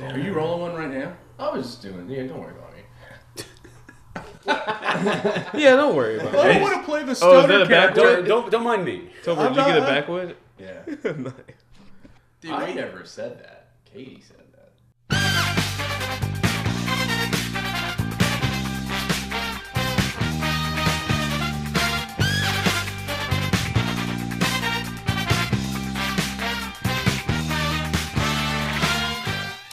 Are you rolling one right now? I was just doing. Yeah, don't worry about me. Yeah, don't worry about it. I don't want to play the stutter character. Don't mind me. Tolbert, did you get a backwood? Yeah. Nice. Dude, I never said that. Katie said that.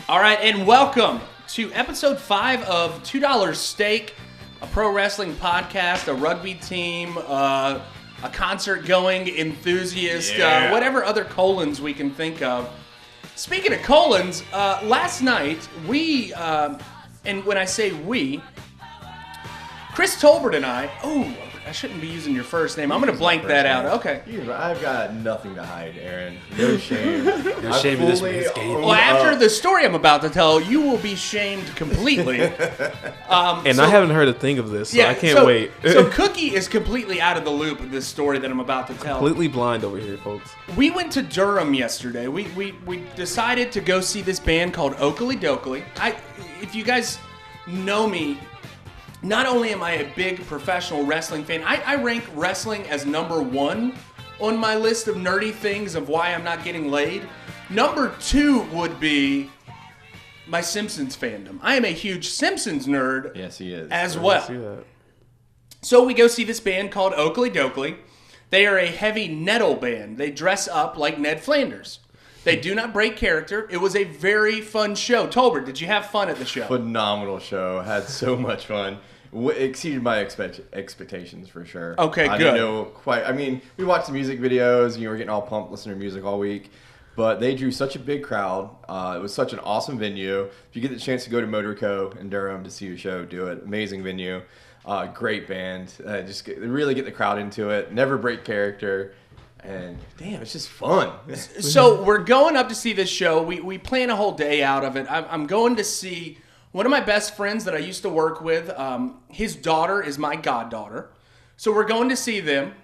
All right, and welcome to episode 5 of $2 Steak, a pro wrestling podcast, a rugby team, a concert-going enthusiast, whatever other colons we can think of. Speaking of colons, last night we, and when I say we, Chris Tolbert and I shouldn't be using your first name. I'm going to blank that out. Okay. I've got nothing to hide, Aaron. No shame. No shame in this man's game. Well, after the story I'm about to tell, you will be shamed completely. I haven't heard a thing of this, so I can't wait. So Cookie is completely out of the loop of this story that I'm about to tell. Completely blind over here, folks. We went to Durham yesterday. We decided to go see this band called HIGHKu. If you guys know me, not only am I a big professional wrestling fan, I rank wrestling as number 1 on my list of nerdy things of why I'm not getting laid. Number 2 would be my Simpsons fandom. I am a huge Simpsons nerd. Yes, he is. As well. See that. So we go see this band called HIGHKu. They are a heavy metal band. They dress up like Ned Flanders. They do not break character. It was a very fun show. Tolbert, did you have fun at the show? Phenomenal show. Had so much fun. Exceeded my expectations for sure. Okay, I good. didn't know quite. I mean, we watched the music videos. And you were getting all pumped listening to music all week. But they drew such a big crowd. It was such an awesome venue. If you get the chance to go to Motorco in Durham to see a show, do it. Amazing venue. Great band. Really get the crowd into it. Never break character. And damn, it's just fun. So we're going up to see this show. We plan a whole day out of it. I'm going to see one of my best friends that I used to work with. His daughter is my goddaughter. So we're going to see them.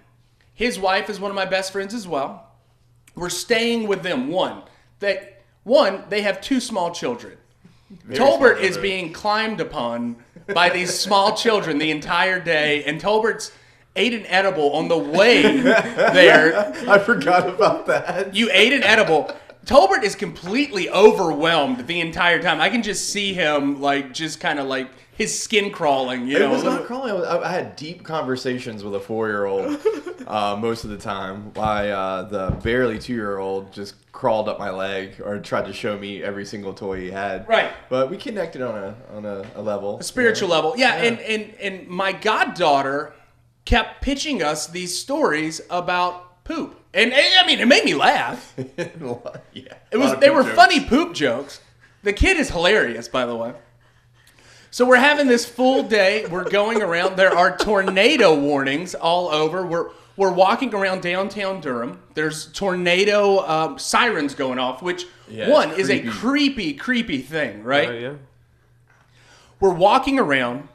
His wife is one of my best friends as well. We're staying with them. One, they have 2 small children. Tolbert is being climbed upon by these small children the entire day, and Tolbert's ate an edible on the way there. I forgot about that. You ate an edible. Tolbert is completely overwhelmed the entire time. I can just see him, just kind of his skin crawling. It was not crawling. I had deep conversations with a 4-year-old most of the time. While the barely 2-year-old just crawled up my leg or tried to show me every single toy he had. Right. But we connected on a level. A spiritual level. Yeah, and my goddaughter kept pitching us these stories about poop. And I mean, it made me laugh. Yeah. They were funny poop jokes. The kid is hilarious, by the way. So we're having this full day. We're going around. There are tornado warnings all over. We're walking around downtown Durham. There's tornado sirens going off, which is a creepy thing, right? Yeah. We're walking around.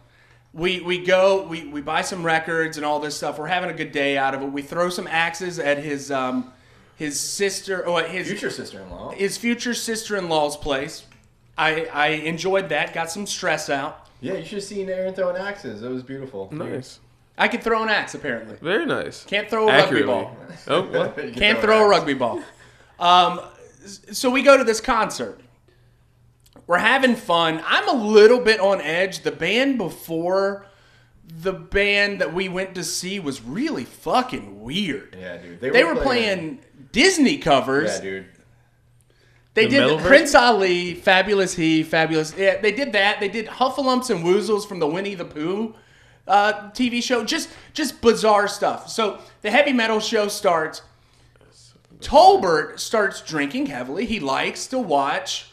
We go, we buy some records and all this stuff. We're having a good day out of it. We throw some axes at his future sister-in-law. His future sister-in-law's place. I enjoyed that. Got some stress out. Yeah, you should have seen Aaron throwing axes. It was beautiful. Nice. I can throw an axe, apparently. Very nice. Can't throw a rugby ball. Oh, what? Can't throw a rugby ball. So we go to this concert. We're having fun. I'm a little bit on edge. The band before the band that we went to see was really fucking weird. Yeah, dude. They were playing Disney covers. Yeah, dude. They The did metal Prince Ali, Fabulous He, Fabulous... Yeah, they did that. They did Huffalumps and Woozles from the Winnie the Pooh TV show. Just bizarre stuff. So the heavy metal show starts. Tolbert starts drinking heavily. He likes to watch...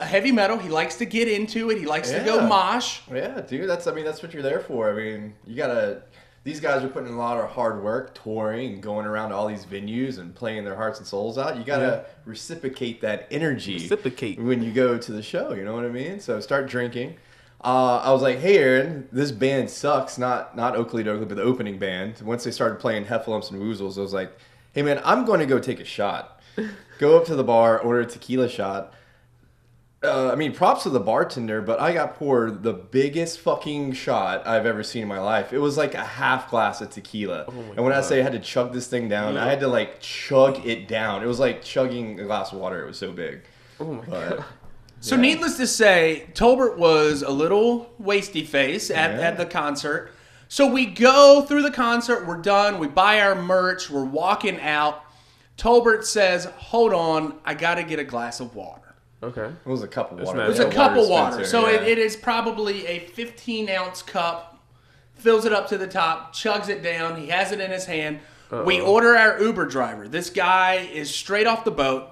heavy metal. He likes to get into it. He likes to go mosh. Yeah, dude. That's what you're there for. I mean, you gotta. These guys are putting in a lot of hard work, touring, and going around to all these venues and playing their hearts and souls out. You gotta reciprocate that energy. When you go to the show. You know what I mean? So start drinking. I was like, hey, Aaron, this band sucks. Not HIGHKu, but the opening band. Once they started playing Heffalumps and Woozles, I was like, hey, man, I'm going to go take a shot. Go up to the bar, order a tequila shot. I mean, props to the bartender, but I got poured the biggest fucking shot I've ever seen in my life. It was like a half glass of tequila. And when I say I had to chug this thing down, I had to like chug it down. It was like chugging a glass of water. It was so big. Oh my God. So needless to say, Tolbert was a little wasty face at the concert. So we go through the concert, we're done, we buy our merch, we're walking out. Tolbert says, hold on, I got to get a glass of water. Okay. It was a cup of water. It was a cup of water. So it is probably a 15-ounce cup, fills it up to the top, chugs it down. He has it in his hand. We order our Uber driver. This guy is straight off the boat.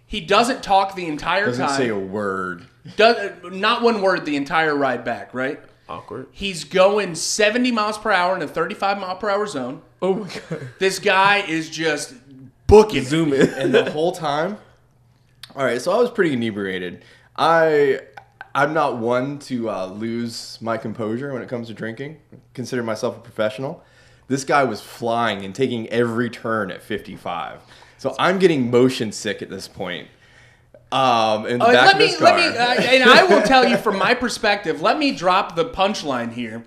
He doesn't talk the entire time. Doesn't say a word. Not one word the entire ride back, right? Awkward. He's going 70 miles per hour in a 35-mile-per-hour zone. Oh my God. This guy is just booking. Zoom in. And the whole time... All right, so I was pretty inebriated. I'm not one to lose my composure when it comes to drinking. Consider myself a professional. This guy was flying and taking every turn at 55. So I'm getting motion sick at this point. In the back of his car. And I will tell you from my perspective, let me drop the punchline here.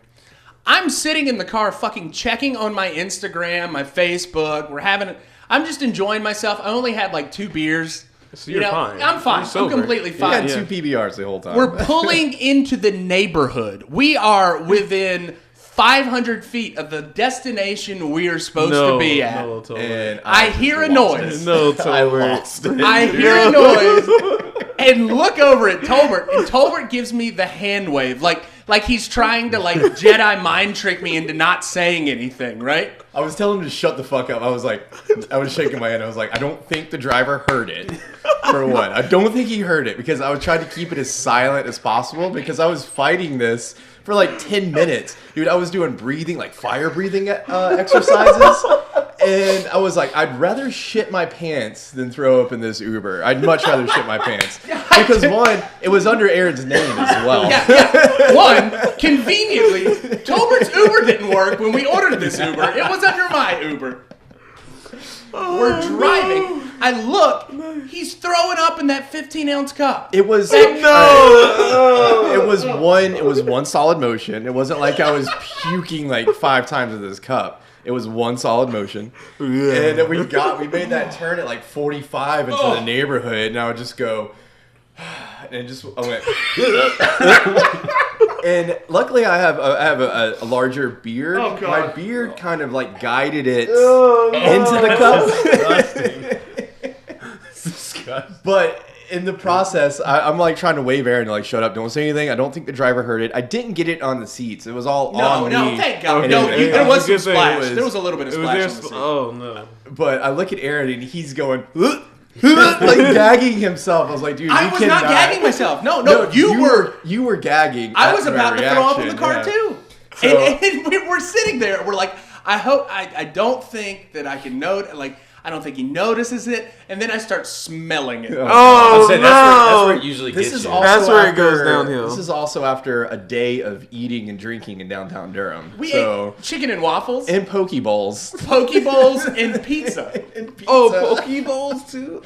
I'm sitting in the car fucking checking on my Instagram, my Facebook. I'm just enjoying myself. I only had like 2 beers. So you're fine. I'm fine. I'm completely fine. You had 2 PBRs the whole time. We're pulling into the neighborhood. We are within 500 feet of the destination we are supposed to be at. No, Tolbert. And I hear a noise. No, Tolbert. I hear a noise and look over at Tolbert, and Tolbert gives me the hand wave, like he's trying to like Jedi mind trick me into not saying anything, right? I was telling him to shut the fuck up. I was shaking my head. I was like, I don't think the driver heard it. For one, I don't think he heard it because I was trying to keep it as silent as possible because I was fighting this for like 10 minutes. Dude, I was doing breathing, like fire breathing exercises. And I was like, I'd rather shit my pants than throw up in this Uber. I'd much rather shit my pants. Because one, it was under Aaron's name as well. Yeah. One, conveniently, Tolbert's Uber didn't work when we ordered this Uber. It was under my Uber. We're driving. I look. He's throwing up in that 15-ounce cup. It was It was one solid motion. It wasn't like I was puking like 5 times in this cup. It was one solid motion. And then we made that turn at like 45 into the neighborhood, and I would just go, and I went. And luckily, I have a larger beard. Oh, God. My beard kind of like guided it into the cup. Disgusting. But in the process, I'm like trying to wave Aaron to like shut up, don't say anything. I don't think the driver heard it. I didn't get it on the seats. It was all on me. No, thank God. And No, there was some splash. was- There was a little bit of splash on the seat. Oh no. But I look at Aaron and he's going like gagging himself. I was like, dude, I was not gagging myself. No, you were. You were gagging. I was about to throw up in the car too. So- And we're sitting there. We're like, I don't think that I can note. Like, I don't think he notices it. And then I start smelling it. Oh, saying, no. that's where it usually This gets is you. also That's where it goes after- downhill. This is also after a day of eating and drinking in downtown Durham. We ate chicken and waffles, and poke bowls. poke bowls, and pizza. Oh, poke bowls too.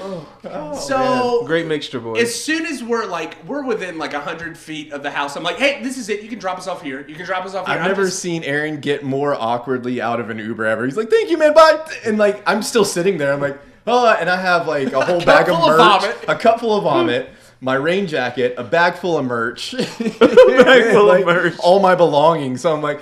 So Great mixture, boys. as soon as we're within like 100 feet of the house, I'm like, hey, this is it. You can drop us off here. You can drop us off here. I've never seen Aaron get more awkwardly out of an Uber ever. He's like, thank you, man, bye. And like, I'm still sitting there. I'm like, oh, and I have like a whole bag of merch, a cup full of vomit, my rain jacket, a bag full of merch, merch, all my belongings. So I'm like,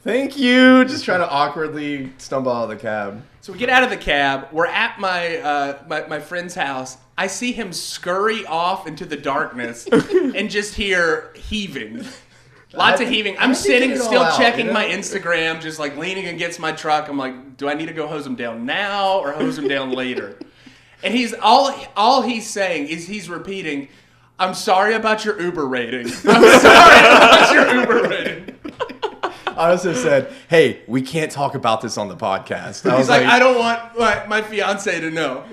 thank you. Just trying to awkwardly stumble out of the cab. So we get out of the cab. We're at my friend's house. I see him scurry off into the darkness and just hear heaving. Lots of heaving. I'm sitting, still checking my Instagram, just like leaning against my truck. I'm like, do I need to go hose him down now or hose him down later? And he's all he's saying is he's repeating, I'm sorry about your Uber rating. I'm sorry about your Uber rating. I also said, hey, we can't talk about this on the podcast. He's like, I don't want my fiance to know.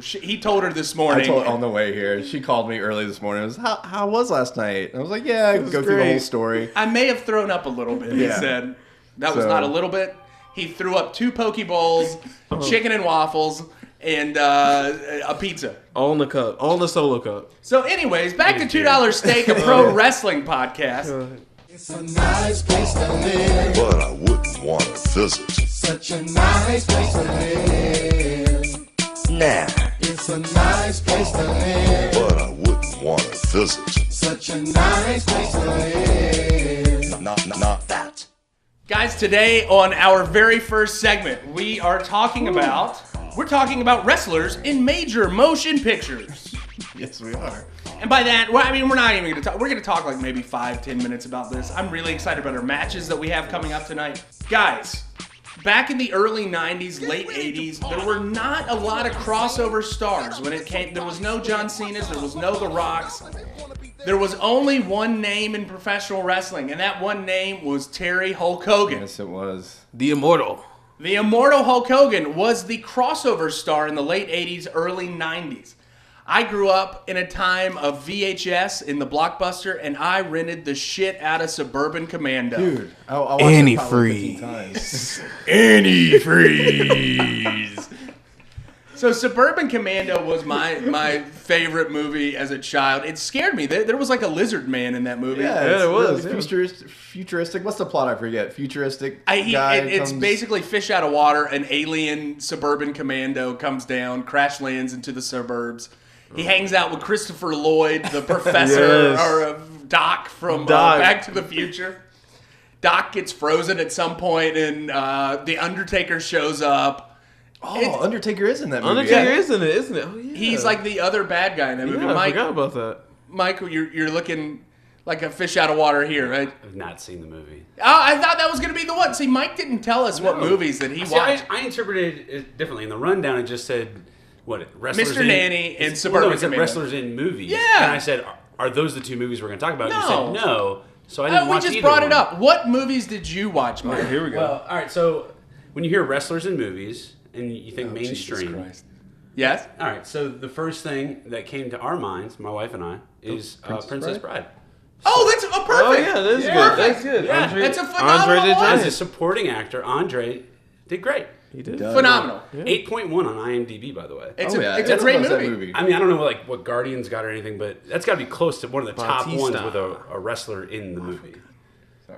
He told her this morning. I told her on the way here. She called me early this morning. It was, how was last night? I was like, yeah, I can go through the whole story. I may have thrown up a little bit, he said. That was not a little bit. He threw up 2 poke bowls, chicken and waffles, and a pizza. All in the cup. All in the solo cup. So anyways, back to $2 Steak, a pro wrestling podcast. It's a nice place to live, but I wouldn't want to visit. Such a nice place to live. Nah. It's a nice place to live, But I wouldn't want to visit. such a nice place to live. Not that. Guys, today on our very first segment, we're talking about wrestlers in major motion pictures. Yes, we are. And by that, well, I mean, we're not even going to talk. We're going to talk like maybe 5-10 minutes about this. I'm really excited about our matches that we have coming up tonight. Guys, back in the early 90s, late 80s, there were not a lot of crossover stars when it came. There was no John Cena's, there was no The Rocks. There was only one name in professional wrestling, and that one name was Terry Hulk Hogan. Yes, it was. The Immortal. The immortal Hulk Hogan was the crossover star in the late 80s, early 90s. I grew up in a time of VHS in the Blockbuster, and I rented the shit out of Suburban Commando. Dude, I watched it probably 15 times. Antifreeze. So Suburban Commando was my favorite movie as a child. It scared me. There was like a lizard man in that movie. Yeah, it was, Really futuristic. What's the plot? I forget. Futuristic It's comes... basically fish out of water. An alien Suburban Commando comes down, crash lands into the suburbs. He hangs out with Christopher Lloyd, the professor, Yes. or Doc from Doc. Back to the Future. Doc gets frozen at some point, and the Undertaker shows up. Oh, Undertaker is in that movie. Undertaker is in it, isn't it? Oh, yeah. He's like the other bad guy in that movie. Yeah, I forgot about that. Michael, you're looking like a fish out of water here, right? I've not seen the movie. Oh, I thought that was going to be the one. See, Mike didn't tell us what movies that he See, watched. I interpreted it differently. In the rundown, it just said, wrestlers Mr. in... Nanny and it Suburban said Commando. wrestlers in movies. Yeah. And I said, are those the two movies we're going to talk about? No. You said no. So I didn't We watch just either brought it one. up. What movies did you watch, Mike? Here we go. Well, all right. So when you hear wrestlers in movies and you think mainstream, Yes? all right. So the first thing that came to our minds, my wife and I, is Princess Bride. Oh, that's perfect. Oh, yeah, that's good. Perfect. That's good. Yeah, Andre- that's a phenomenal Andre the one. As Giant. a supporting actor, Andre did great. He did. Phenomenal. 8.1 on IMDb, by the way. It's Oh, a yeah. it's a Everyone great loves that movie. I mean, I don't know what Guardians got or anything, but that's got to be close to one of the top ones Batista. with a wrestler in the movie.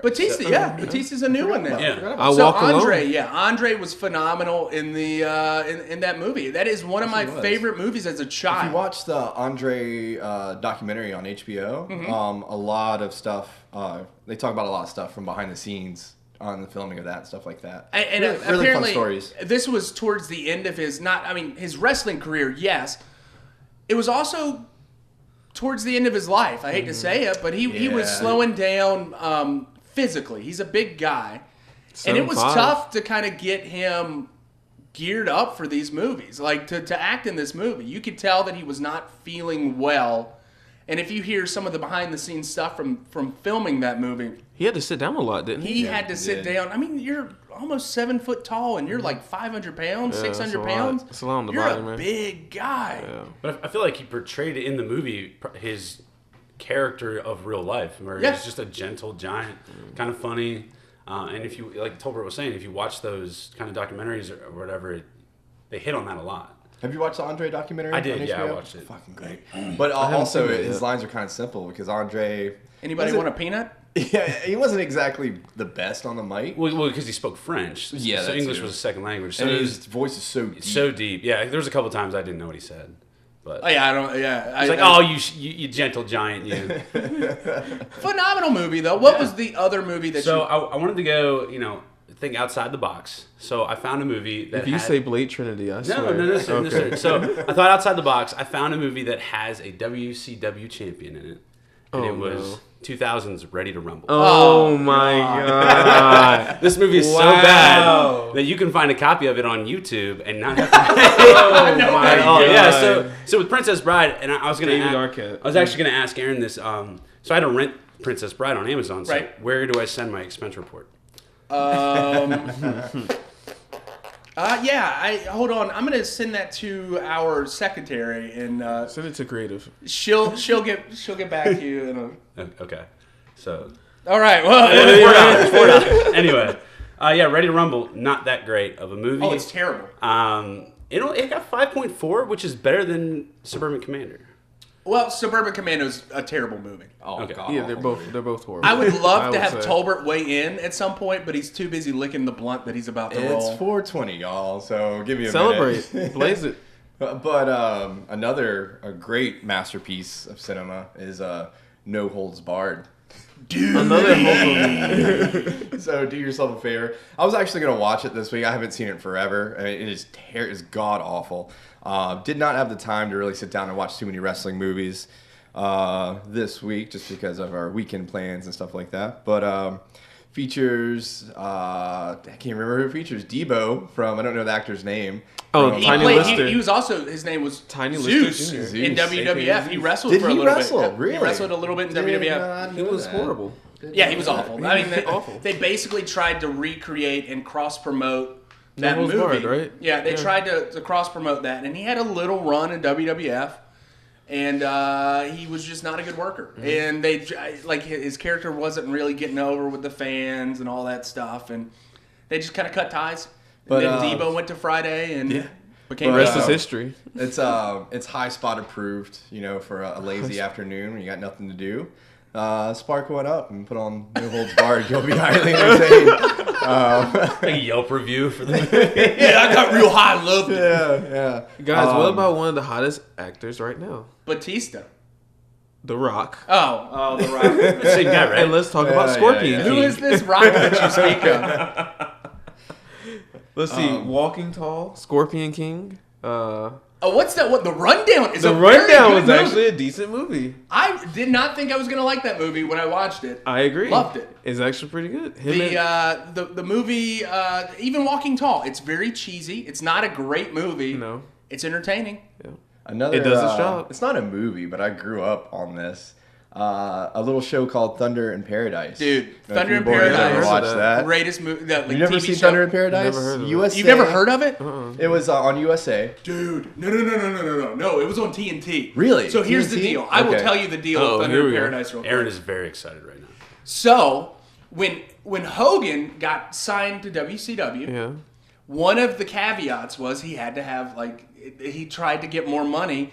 Batista, yeah. Batista's a new one now. Yeah. I So Walk Andre, Alone. yeah, Andre was phenomenal in the in that movie. That is one of my was. favorite movies as a If child. you watch the Andre documentary on HBO, a lot of stuff, they talk about a lot of stuff from behind the scenes on the filming of that and stuff like that. And really fun apparently, stories. this was towards the end of his wrestling career, yes. It was also towards the end of his life. I hate to say it, but he was Yeah. slowing down physically. He's a big guy. And it was 7'5". tough to kind of get him geared up for these movies. Like, to act in this movie. You could tell that he was not feeling well. And if you hear some of the behind-the-scenes stuff from filming that movie, He had to sit down a lot, didn't he? he had to sit down. I mean, you're almost 7 foot tall, and you're like 500 pounds, Yeah, 600 that's a lot. pounds. That's a lot on the you're body, a man. big guy. Yeah. But I feel like he portrayed it in the movie, his character of real life, where Yeah. he's just a gentle giant, kind of funny. And if you, like Tolbert was saying, if you watch those kind of documentaries or whatever, they hit on that a lot. Have you watched the Andre documentary? I did, on yeah, I HBO? watched it. Fucking great. But haven't also, seen it his yet. lines are kind of simple because Andre. Anybody Was it- want a peanut? Yeah, he wasn't exactly the best on the mic. Well, because he spoke French, Yeah, so that English too. was a second language. So And it his was voice is so deep. so deep. Yeah, there was a couple times I didn't know what he said, but Oh yeah, I don't. Yeah, it's like, oh, you gentle giant, you. phenomenal movie though. What was the other movie that So you? I wanted to go, think outside the box. So I found a movie that If you had, say Blade Trinity, I swear. no, sir, no, Okay. sir. So I thought outside the box. I found a movie that has a WCW champion in it, and Oh, it was no. 2000's Ready to Rumble. Oh my god. This movie is so Wow. bad that you can find a copy of it on YouTube and not have to pay. Oh my Oh god. yeah, so with Princess Bride, and I was gonna, David Arquette. I was actually gonna ask Aaron this. So I had to rent Princess Bride on Amazon. So Right. where do I send my expense report? Hold on. I'm gonna send that to our secretary, and Send it to creative. she'll get back to you. Okay, so All right. Well, Word out. Anyway, Ready to Rumble, not that great of a movie. oh, it's terrible. It got 5.4, which is better than Suburban Commander. Well, Suburban Commando's a terrible movie. Oh, Okay. God. Yeah, they're both horrible. I would love to would have say. Tolbert weigh in at some point, but he's too busy licking the blunt that he's about to It's roll. 420, y'all, so give me a Celebrate. minute. Blaze it. But a great masterpiece of cinema is No Holds Barred. Dude. Another horrible. So do yourself a favor. I was actually going to watch it this week. I haven't seen it forever. I mean, it is god awful. Did not have the time to really sit down and watch too many wrestling movies this week just because of our weekend plans and stuff like that. But features, I can't remember who it features. Debo from, I don't know the actor's name. Oh, From, Tiny Lister. He was also, his name was Tiny Zeus Lister in Jr. WWF. He wrestled Did for a he little wrestle? bit. Really? He wrestled a little bit in WWF. He was horrible. Yeah, he was awful. I mean, Awful. they basically tried to recreate and cross-promote that Holds movie. Barred, right? Yeah, they Yeah. tried to cross-promote that, and he had a little run in WWF, and he was just not a good worker. Mm-hmm. And they his character wasn't really getting over with the fans and all that stuff, and they just kind of cut ties. But, And then Debo went to Friday and became The rest Debo. is history. It's high spot approved, for a lazy afternoon when you got nothing to do. Spark one up and put on No Holds Barred. You'll be highly entertained. Like a Yelp review for the movie. Yeah, I got real high and loved it. Yeah. Guys, what about one of the hottest actors right now? Batista. The Rock. Oh, the Rock. Same guy, right? And let's talk about Scorpion yeah. King. Who is this Rock that you speak of? Let's see. Walking Tall, Scorpion King. What's that? What the Rundown is? The a very Rundown good was movie. actually a decent movie. I did not think I was gonna like that movie when I watched it. I agree. Loved it. It's actually pretty good. Him and- The movie, even Walking Tall, it's very cheesy. It's not a great movie. No. It's entertaining. Another, It does its job. It's not a movie, but I grew up on this. A little show called Thunder in Paradise. Dude, If Thunder you in boys Paradise. ever watched Heard of that. Greatest movie. You never TV seen show. Thunder in Paradise? Never heard of it. USA. You've never heard of it? It was on USA. Dude, no. It was on TNT. Really? So here's the TNT? deal. I will Okay. tell you the deal Oh, with here Thunder we in go. Paradise real quick. Aaron is very excited right now. So when Hogan got signed to WCW, Yeah. one of the caveats was he had to have he tried to get more money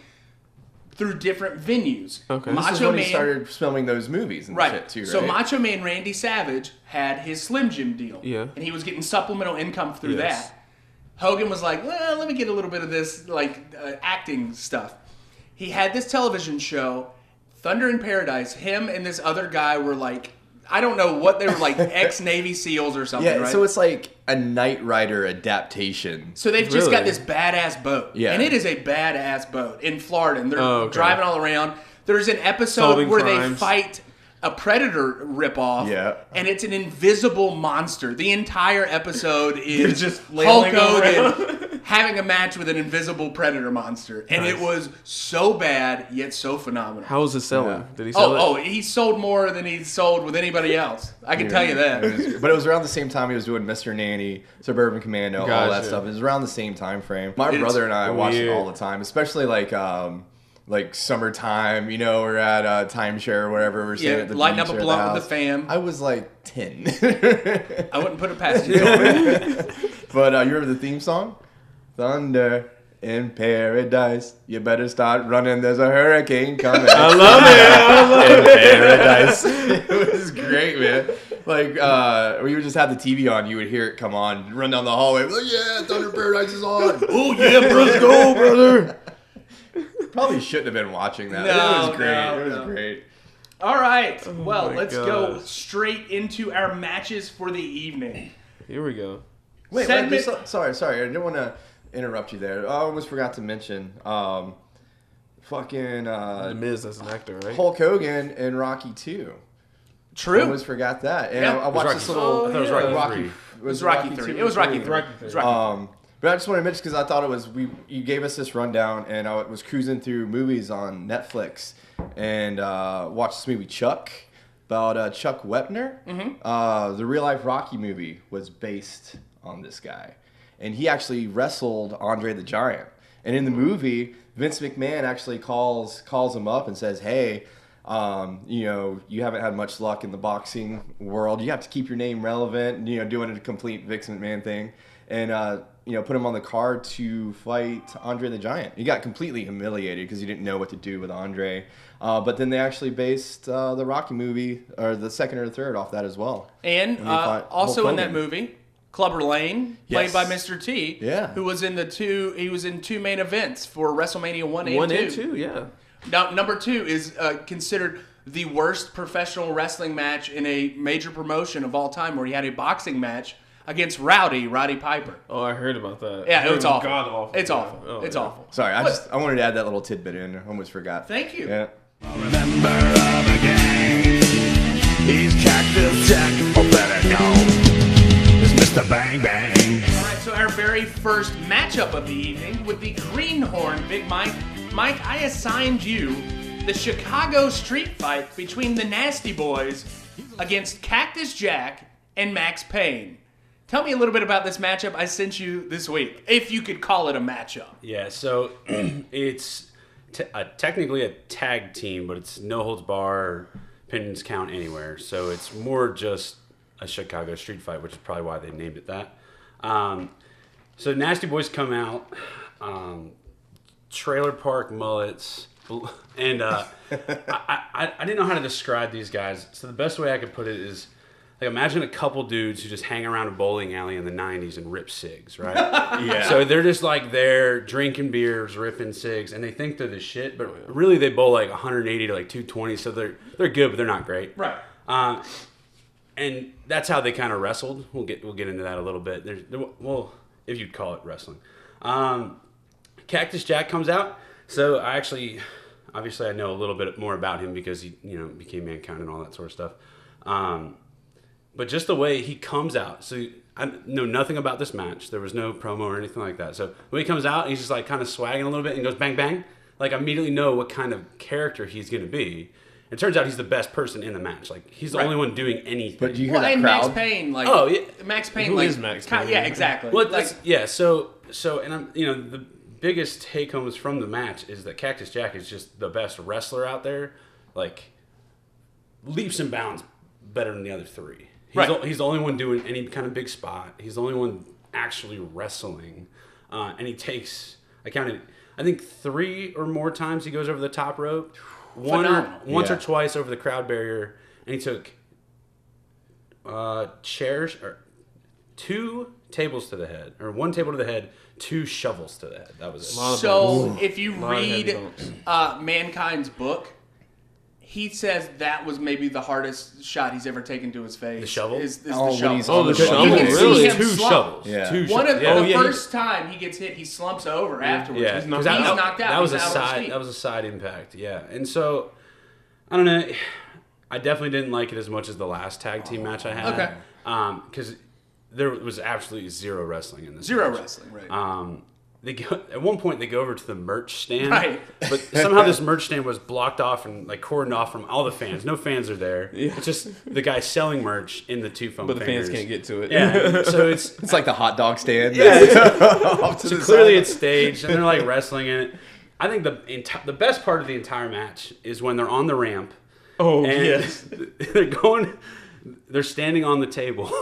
through different venues. Okay. This is Macho when Man, he started filming those movies and right? shit too, right? So Macho Man Randy Savage had his Slim Jim deal, Yeah. and he was getting supplemental income through Yes. that. Hogan was like, well, let me get a little bit of this acting stuff. He had this television show, Thunder in Paradise. Him and this other guy were like, I don't know what they were like, ex-Navy SEALs or something, yeah, right? so it's like a Knight Rider adaptation. So they've just got Really? this badass boat. Yeah. And it is a badass boat in Florida. And they're Oh, okay. driving all around. There's an episode Solving where they crimes. fight a Predator ripoff. Yeah. And it's an invisible monster. The entire episode is just Hulk flailing Hogan having a match with an invisible Predator monster. And it Nice. was so bad, yet so phenomenal. How was it selling? Yeah. Did he sell it? He sold more than he sold with anybody else. I can tell you that. But it was around the same time he was doing Mr. Nanny, Suburban Commando, all that Gotcha. stuff. It was around the same time frame. My It's brother and I watched it weird. all the time, especially like summertime. We're at timeshare or whatever. We're staying Yeah, at the lighting beach up a or blunt with house. the fam. I was like 10. I wouldn't put it past you. Tony. But you remember the theme song? Thunder in paradise. You better start running. There's a hurricane coming. I love it. In paradise. It was great, man. Like, we would just have the TV on. You would hear it come on, run down the hallway. Like, yeah, Thunder in Paradise is on. Oh, yeah, bro. Let's go, brother. Probably shouldn't have been watching that. No, it was great. no, it was no. great. All right. Well, my let's go gosh. straight into our matches for the evening. Here we go. Wait, Segment- sorry. I didn't want to interrupt you there. I almost forgot to mention fucking The Miz as an actor, right? Hulk Hogan in Rocky 2. I True. almost forgot that. And Yeah. I watched Rocky this three. little... I thought it was Rocky Rocky. three. It was Rocky 3. It was Rocky 3. It was Rocky 3. But I just want to mention because I thought it was you gave us this rundown and I was cruising through movies on Netflix and watched this movie Chuck about Chuck Wepner. Mm-hmm. The real life Rocky movie was based on this guy, and he actually wrestled Andre the Giant. And in the movie, Vince McMahon actually calls him up and says, "Hey, you haven't had much luck in the boxing world. You have to keep your name relevant. Doing a complete Vince McMahon thing." And put him on the card to fight Andre the Giant. He got completely humiliated because he didn't know what to do with Andre. But then they actually based the Rocky movie, or the second or the third, off that as well. And also in that movie, Clubber Lang, played Yes. by Mr. T, who was in two main events for WrestleMania 1 and 2. 1 and 2, yeah. Now, number 2 is considered the worst professional wrestling match in a major promotion of all time, where he had a boxing match against Roddy Piper. Oh, I heard about that. Yeah, it's awful. God awful. It's awful. Oh, It's yeah. awful. Sorry, I wanted to add that little tidbit in. I almost forgot. Thank you. Yeah. Member of a gang. He's Cactus Jack, or better known as Mr. Bang Bang. All right, so our very first matchup of the evening with the Greenhorn Big Mike. Mike, I assigned you the Chicago street fight between the Nasty Boys against Cactus Jack and Max Payne. Tell me a little bit about this matchup I sent you this week, if you could call it a matchup. Yeah, so it's technically a tag team, but it's no holds bar, pins count anywhere. So it's more just a Chicago street fight, which is probably why they named it that. So Nasty Boys come out, trailer park mullets, and I didn't know how to describe these guys. So the best way I could put it is, like, imagine a couple dudes who just hang around a bowling alley in the 90s and rip cigs, right? Yeah. So they're just like there drinking beers, ripping cigs, and they think they're the shit, but really they bowl like 180 to like 220, so they're good, but they're not great. Right. And that's how they kind of wrestled. We'll get into that a little bit. Well, if you'd call it wrestling. Cactus Jack comes out. So obviously I know a little bit more about him because he became Mankind and all that sort of stuff. But just the way he comes out, so I know nothing about this match. There was no promo or anything like that. So when he comes out, he's just like kind of swagging a little bit and goes bang bang. Like, I immediately know what kind of character he's going to be. It turns out he's the best person in the match. Like, he's the only one doing anything. But do you hear Well, that and crowd? Max Payne, like, Oh, yeah. Max Payne, Who like, is Max Payne? Yeah, exactly. Well, like, So and I'm the biggest take homes from the match is that Cactus Jack is just the best wrestler out there. Like, leaps and bounds better than the other three. He's the only one doing any kind of big spot. He's the only one actually wrestling, and he takes, I think 3 or more times he goes over the top rope, once or twice over the crowd barrier, and he took chairs or 2 tables to the head, or 1 table to the head, 2 shovels to the head. That was it. So if you read Mankind's book, he says that was maybe the hardest shot he's ever taken to his face. The shovel? Is the when shovel. he's on the the shovel, You can really? see him 2 slump. shovels. Yeah. 2 One of shovels. the first time he gets hit, he slumps over afterwards. Yeah, He's knocked because out. He's knocked out. That was He's a out on his side. feet. That was a side impact. Yeah, and so I don't know. I definitely didn't like it as much as the last tag team match I had. Okay. Because there was absolutely zero wrestling in this. Zero match. wrestling, right. They go, at one point they go over to the merch stand, Right. but somehow this merch stand was blocked off and like cordoned off from all the fans. No fans are there. Yeah. It's just the guy selling merch in the 2 foam But the fans fingers. can't get to it. Yeah, so it's like the hot dog stand. so clearly it's staged and they're like wrestling in it. I think the best part of the entire match is when they're on the ramp. Oh, And yes. they're standing on the table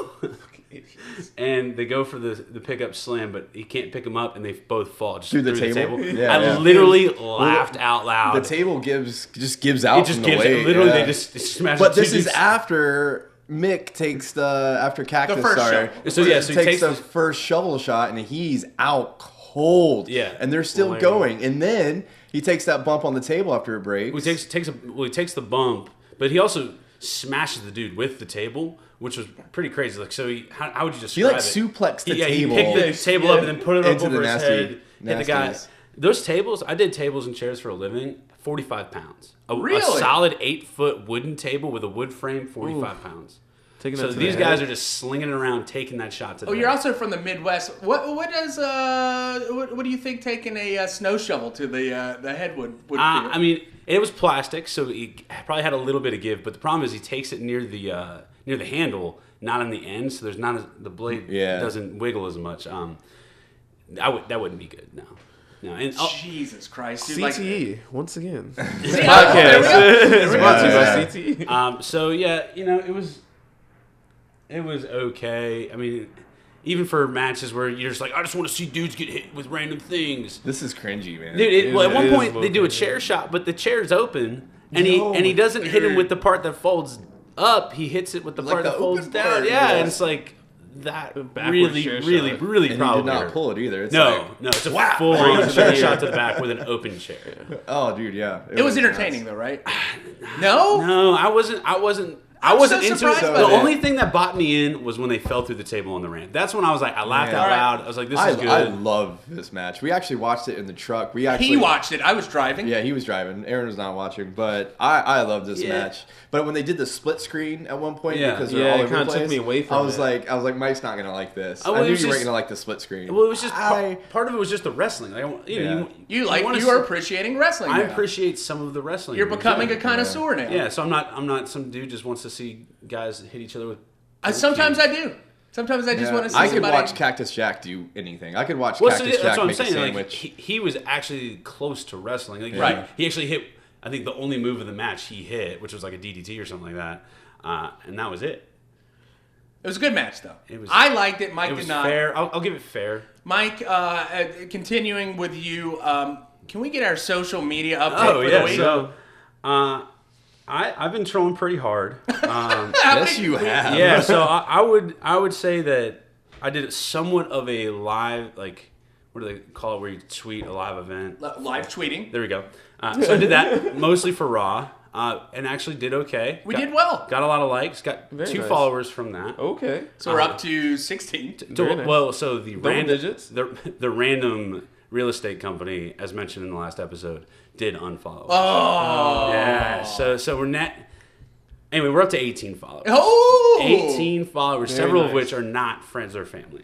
and they go for the pickup slam, but he can't pick them up and they both fall just Through the table? Yeah, I yeah. literally laughed out loud. The table just gives out. It just from gives the weight. literally yeah. they just smash But it. this is after Mick takes after Cactus. The first sorry, shovel. So, yeah, so he takes the the- first shovel shot and he's out cold. Yeah. and they're still Hilarious. going. And then he takes that bump on the table after a break. he takes the bump, but he also smashes the dude with the table, which was pretty crazy. Like, so how would you He describe like it? suplexed the Yeah, table. he picked the table up and then put it up Into the over his nasty- head. Hit the guy. nastiness. Those tables, I did tables and chairs for a living. 45 pounds. A Really? solid 8-foot wooden table with a wood frame. 45 pounds. Taking So that to these the guys head. are just slinging it around, taking that shot to the Oh, head. you're also from the Midwest. What do you think taking a snow shovel to the head would feel? I mean, it was plastic, so he probably had a little bit of give. But the problem is he takes it near the handle, not on the end, so there's not the blade doesn't wiggle as much. That wouldn't be good. No, and Jesus Christ, dude, CTE, once again. See, Podcast there is we go. brought to you Yeah. by CTE. so yeah, it was okay. I mean, even for matches where you're just like, I just want to see dudes get hit with random things. This is cringy, man. Dude, at one point they do a chair shot, but the chair's open, and he doesn't hit him with the part that folds up. He hits it with the part that folds down. Yeah, and it's like that really and probably. He did not pull it either. It's no, it's a full-on chair shot to the back with an open chair. Oh, dude, yeah. It was entertaining though, right? No? No, I wasn't into it. The it. only thing that bought me in was when they fell through the table on the ramp. That's when I was like, I laughed out loud. I was like, this is good. I love this match. We actually watched it in the truck. He watched it. I was driving. Yeah, he was driving. Aaron was not watching, but I love this match. But when they did the split screen at one point, because they're all over the place, took me away from I was like, Mike's not gonna like this. Oh, I knew you weren't gonna like the split screen. Well, it was just part of it was just the wrestling. You are appreciating wrestling. I appreciate some of the wrestling. You're becoming a connoisseur now. Yeah, so I'm not some dude just wants to see guys hit each other with. Sometimes I do. Sometimes I just want to see I could somebody... watch Cactus Jack do anything. I could watch Cactus Jack make a sandwich. Like, he was actually close to wrestling. Like, right. He actually hit, I think, the only move of the match he hit, which was like a DDT or something like that. And that was it. It was a good match, though. I liked it. Mike did not. Fair. I'll give it fair. Mike, continuing with you, can we get our social media update for the week? So, I've been trolling pretty hard. Yes, you have. Yeah, so I would say that I did somewhat of a live, like, what do they call it, where you tweet a live event? Live tweeting. There we go. So I did that mostly for Raw, and actually did okay. We did well. Got a lot of likes. Got Very 2 nice. followers from that. Okay. So we're up to 16. Very nice. Well, so the digits? the random real estate company, as mentioned in the last episode, did unfollow us. Oh. Yeah. So we're anyway, we're up to 18 followers. Oh. 18 followers, Very several of nice. which are not friends or family.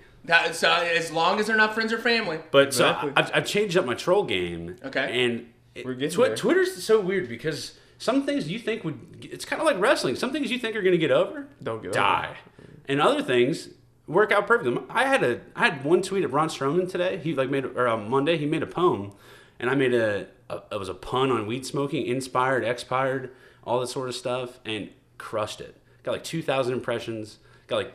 So as long as they're not friends or family. But Exactly. so I've changed up my troll game. Okay. And We're getting there. Twitter's so weird because some things you think it's kind of like wrestling. Some things you think are going to get over, Don't get die. And other things work out perfectly. I had one tweet at Braun Strowman today. He on Monday he made a poem, and I made it was a pun on weed smoking, inspired, expired, all that sort of stuff, and crushed it. Got like 2,000 impressions. Got like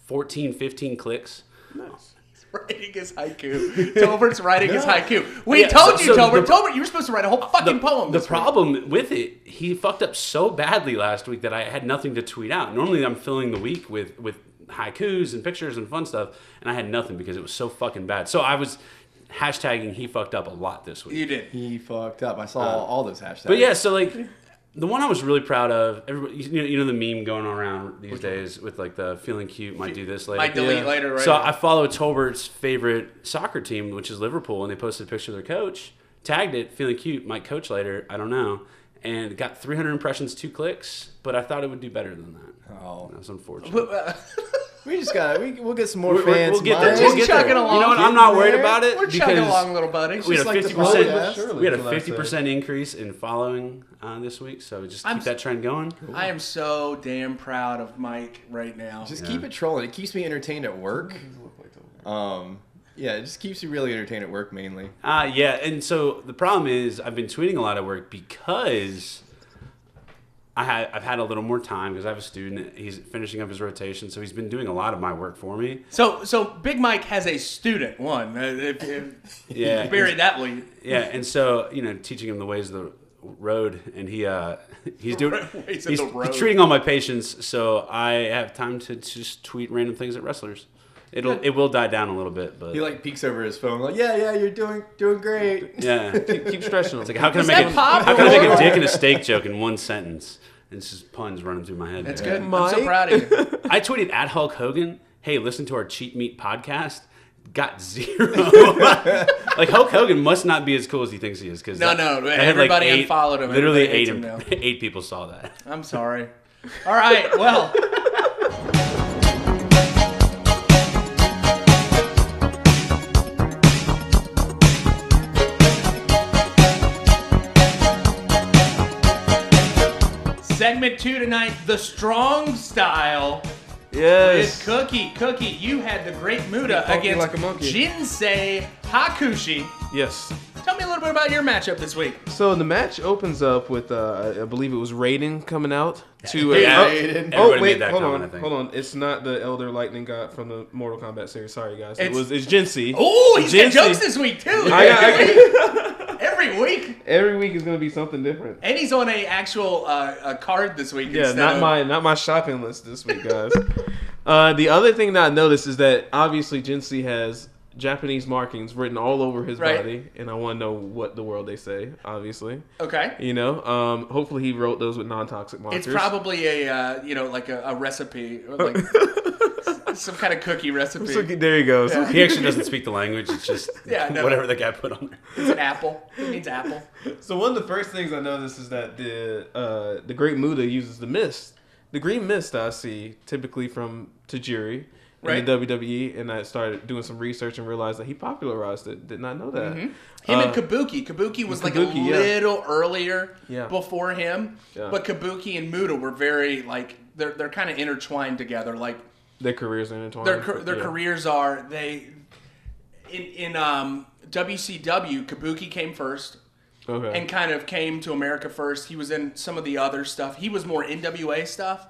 14, 15 clicks. Nice. Writing his haiku. Tolbert's writing his haiku. We told you, Tolbert. Tolbert, you were supposed to write a whole fucking poem. The problem with it, he fucked up so badly last week that I had nothing to tweet out. Normally, I'm filling the week with haikus and pictures and fun stuff, and I had nothing because it was so fucking bad. So I was hashtagging he fucked up a lot this week. You did. He fucked up. I saw all those hashtags. But yeah, so like the one I was really proud of, everybody, you know the meme going around these days with like the feeling cute, might do this later. Might delete later, right? So I follow Tolbert's favorite soccer team, which is Liverpool, and they posted a picture of their coach, tagged it, feeling cute, might coach later, I don't know, and got 300 impressions, 2 clicks, but I thought it would do better than that. Oh. That's unfortunate. We just we'll get some more fans. We'll get there. Mike. We'll get there. chugging along. You know what? I'm not worried about it We're chugging along, little buddy. we had a like the 50%. podcast. We had a 50% increase in following this week, so just keep that trend going. I am so damn proud of Mike right now. Just keep it trolling. It keeps me entertained at work. Yeah, it just keeps you really entertained at work mainly. Yeah, and so the problem is I've been tweeting a lot at work because I've had a little more time because I have a student. He's finishing up his rotation, so he's been doing a lot of my work for me. So Big Mike has a student. Yeah, bury that lead. Yeah, and so teaching him the ways of the road, and he's treating all my patients, so I have time to just tweet random things at wrestlers. It will die down a little bit, but He like peeks over his phone like, yeah, you're doing great. yeah. Keep stretching them. It's like how can I make a dick and a steak joke in one sentence? And it's just puns running through my head. That's good. Mike? I'm so proud of you. I tweeted at Hulk Hogan, hey, listen to our Cheat Meat podcast. Got 0. Like Hulk Hogan must not be as cool as he thinks he is. No, everybody unfollowed him. Literally Everybody hates him now. 8 people saw that. I'm sorry. All right, well. Segment 2 tonight, the strong style. Yes. With Cookie, you had the great Muda Funky against like a monkey. Jinsei Hakushi. Yes. tell me a little bit about your matchup this week. So the match opens up with, I believe it was Raiden coming out to. Made that hold comment, on. It's not the Elder Lightning God from the Mortal Kombat series. Sorry, guys. It's Jinsei. Oh, he's got jokes this week too. Every week. Every week is going to be something different. And he's on a actual a card this week. Yeah, not my shopping list this week, guys. The other thing that I noticed is that obviously Jinsei has Japanese markings written all over his body, and I want to know what the world they say, obviously. Okay. You know, hopefully he wrote those with non-toxic markers. It's probably like a recipe, like some kind of cookie recipe. So, there you go. Yeah. He actually doesn't speak the language. It's just whatever the guy put on there. It's an apple. It means apple. So one of the first things I noticed is that the Great Muta uses the mist. The green mist I see typically from Tajiri in the WWE, and I started doing some research and realized that he popularized it. Did not know that. Mm-hmm. Him and Kabuki. Kabuki was like a little earlier before him, but Kabuki and Muta were very like they're kind of intertwined together. Like their careers are intertwined. Their careers are in WCW. Kabuki came first. Okay. And kind of came to America first. He was in some of the other stuff. He was more NWA stuff.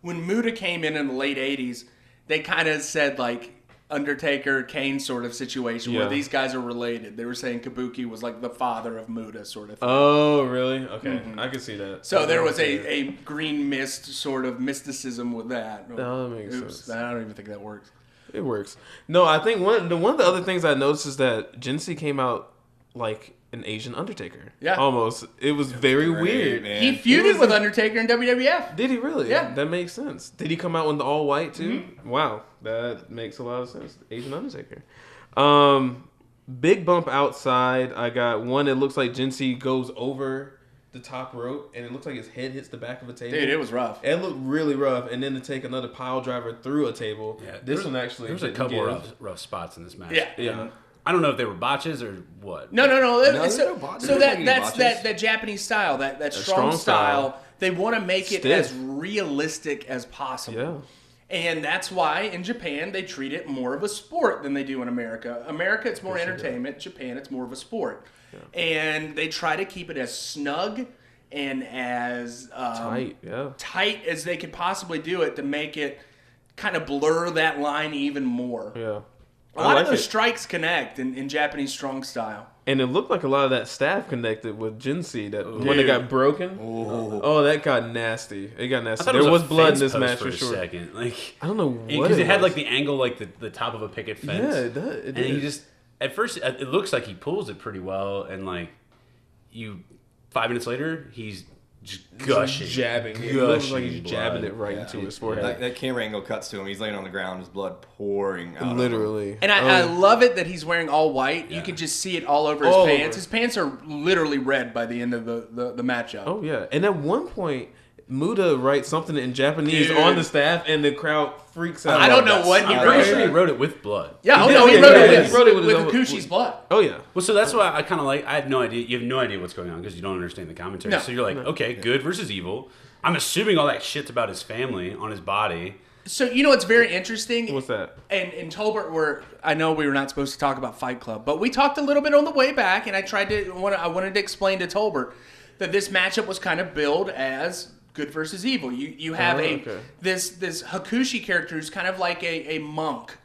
When Muta came in the late 80s, they kind of said like Undertaker, Kane sort of situation where these guys are related. They were saying Kabuki was like the father of Muta sort of thing. Oh, really? Okay. Mm-hmm. I can see that. So there was a green mist sort of mysticism with that. Oh, that makes sense. I don't even think that works. It works. No, I think one of the other things I noticed is that Jinsei came out like an Asian Undertaker. Yeah. Almost. It was very weird. Man. He feuded with Undertaker in WWF. Did he really? Yeah. That makes sense. Did he come out with the all white too? Mm-hmm. Wow. That makes a lot of sense. Asian Undertaker. Big bump outside. I got one that looks like Jinsei goes over the top rope and it looks like his head hits the back of a table. Dude, it was rough. It looked really rough. And then to take another pile driver through a table. Yeah. This one actually. There was a couple rough spots in this match. Yeah. I don't know if they were botches or what. No. So that's that Japanese style, that strong style. They want to make it as realistic as possible. Yeah. And that's why in Japan they treat it more of a sport than they do in America. America, it's more entertainment. Japan, it's more of a sport. Yeah. And they try to keep it as snug and as tight as they could possibly do it to make it kind of blur that line even more. Yeah. A lot of those strikes connect in Japanese strong style. And it looked like a lot of that staff connected with Jinsei. That when it got broken. Oh, that got nasty. It got nasty. There was blood in this match for sure. Second. Like, I don't know what because it had like the angle like the top of a picket fence. Yeah, it did. And he just at first it looks like he pulls it pretty well, and like 5 minutes later he's just gushing, jabbing. It looks like he's jabbing it right into his forehead. That camera angle cuts to him. He's laying on the ground, his blood pouring out. Literally. And I love it that he's wearing all white. You can just see it all over his pants. His pants are literally red by the end of the matchup. Oh, yeah. And at one point, Muta writes something in Japanese on the staff, and the crowd freaks out. I don't know what he wrote. I'm pretty sure he wrote it with blood. Yeah, he wrote it with Hakushi's blood. Oh, yeah. Well, so that's why I kind of like, I have no idea. You have no idea what's going on because you don't understand the commentary. No. So you're like, okay, good versus evil. I'm assuming all that shit's about his family on his body. So, you know what's very interesting? What's that? And in Tolbert, I know we were not supposed to talk about Fight Club, but we talked a little bit on the way back, and I wanted to explain to Tolbert that this matchup was kind of billed as good versus evil. You have this Hakushi character who's kind of like a monk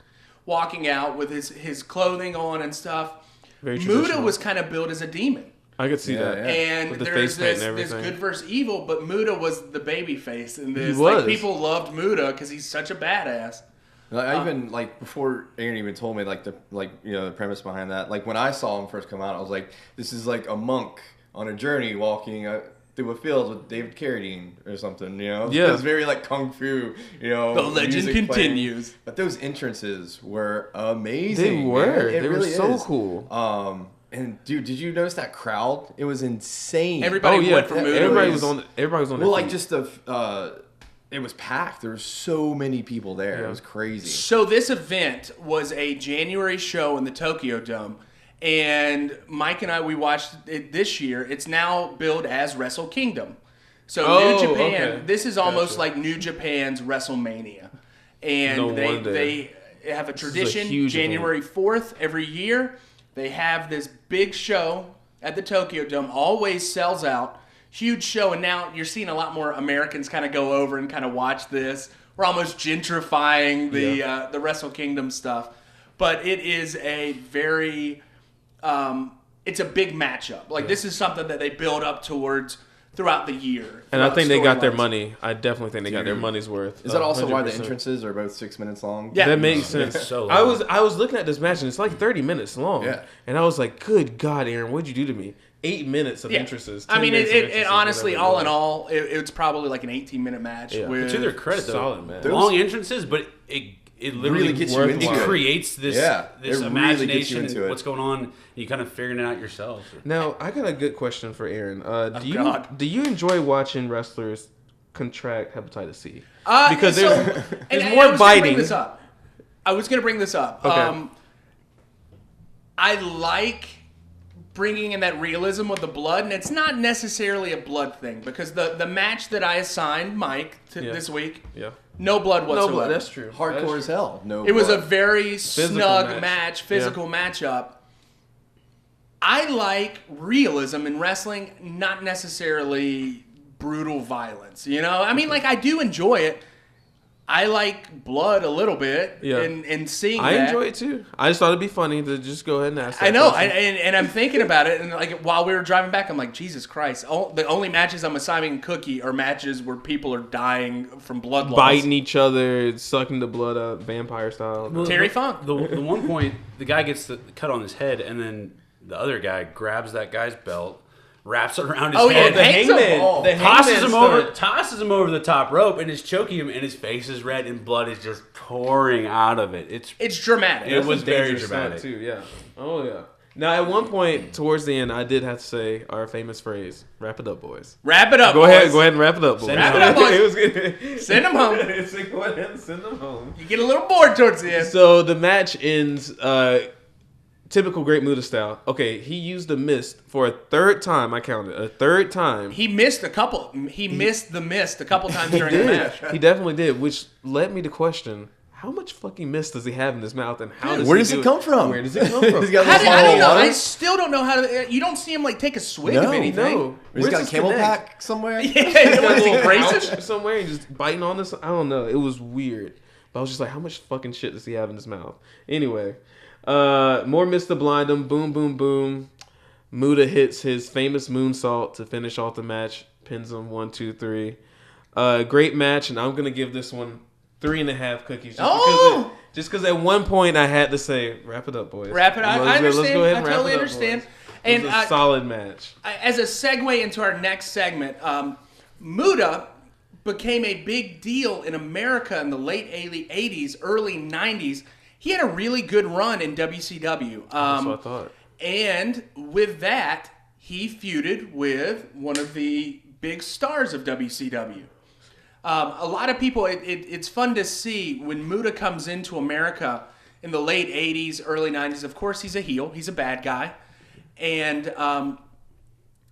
walking out with his clothing on and stuff. Muta was kind of billed as a demon. I could see that. And there's this good versus evil, but Muta was the baby face in this. Like, people loved Muta because he's such a badass. I even before Aaron even told me the premise behind that. Like when I saw him first come out, I was like, this is like a monk on a journey walking through a field with David Carradine or something, Yeah. It's very like kung fu, The legend continues. Playing. But those entrances were amazing. They were. They were so cool. And dude, did you notice that crowd? It was insane. Everybody went for Muta. Everybody was on their feet. It was packed. There were so many people there. Yeah. It was crazy. So this event was a January show in the Tokyo Dome. And Mike and I, we watched it this year. It's now billed as Wrestle Kingdom. So New Japan, this is almost like New Japan's WrestleMania. And they have a tradition, January 4th every year. They have this big show at the Tokyo Dome, always sells out. Huge show, and now you're seeing a lot more Americans kind of go over and kind of watch this. We're almost gentrifying the Wrestle Kingdom stuff. But it is a very, it's a big matchup. Like, this is something that they build up towards throughout the year. And I think they got their money. I definitely think they got their money's worth. Is that also why the 100%. entrances are both 6 minutes long? Yeah. That makes sense. So I was looking at this match and it's like 30 minutes long. Yeah. And I was like, good God, Aaron, what'd you do to me? 8 minutes of entrances. I mean, 10 minutes of it entrances, honestly, whatever all it in was. all, it's probably like an 18-minute match. Yeah. With To their credit, though, Solid, man. long entrances, but it literally Really gets you into it it. creates this Yeah, this it really gets you imagination into and it. what's going on. And you kind of figuring it out yourself. Now, I got a good question for Aaron. God. Do you enjoy watching wrestlers contract hepatitis C? Because there's I more was gonna biting. bring this up. I was going to bring this up. Okay. I like bringing in that realism with the blood, and it's not necessarily a blood thing because the match that I assigned Mike to this week, Yeah. no blood whatsoever. No, but that's true. Hardcore as hell. No, It was a blood. very snug match. match, physical matchup. I like realism in wrestling, not necessarily brutal violence. You know, I mean, like I do enjoy it. I like blood a little bit, Yeah. and seeing I that. enjoy it too. I just thought it'd be funny to just go ahead and ask that I know, question. and I'm thinking about it, and like while we were driving back, I'm like, Jesus Christ! The only matches I'm assigning Cookie are matches where people are dying from blood loss. Biting each other, sucking the blood out, vampire style. Terry Funk. The one point, the guy gets the cut on his head, and then the other guy grabs that guy's belt, wraps it around his Oh, yeah, head, the hangman. The tosses him over the top rope, and is choking him, and his face is red, and blood is just pouring out of it. It's dramatic. It was very dangerous dramatic. stunt, too. Yeah. Oh yeah. Now at one point towards the end, I did have to say our famous phrase: "Wrap it up, boys." Wrap it up. Go boys. ahead and wrap it up, boys. Wrap it up, boys. It was good. Send them home. Go ahead and send them home. You get a little bored towards the end. So the match ends typical Great Muta style. Okay, he used the mist for a third time. I counted a third time. He missed a couple. He missed the mist a couple times during the match. He definitely did, which led me to question: how much fucking mist does he have in his mouth, and how does Where he does do it come from? Where does it come from? He's got How this did, I don't bottle know. of water. I still don't know how to. You don't see him like take a swig No, of anything. No, He's got a his camel connect? pack somewhere. Yeah, Got what a is he, little racist? pouch somewhere and just biting on this. I don't know. It was weird, but I was just like, how much fucking shit does he have in his mouth? Anyway, more Mr. Blind'em. Boom, boom, boom. Muta hits his famous moonsault to finish off the match. Pins him 1, 2, 3. Great match, and I'm gonna give this one 3.5 cookies. Just because at one point I had to say, wrap it up, boys. Wrap it up. I understand. Let's go ahead I and wrap totally it up, understand. boys. And It was a solid match. as a segue into our next segment, Muta became a big deal in America in the late 80s, early 90s. He had a really good run in WCW. That's what I thought. And with that, he feuded with one of the big stars of WCW. A lot of people, it's fun to see when Muta comes into America in the late 80s, early 90s. Of course, he's a heel. He's a bad guy. And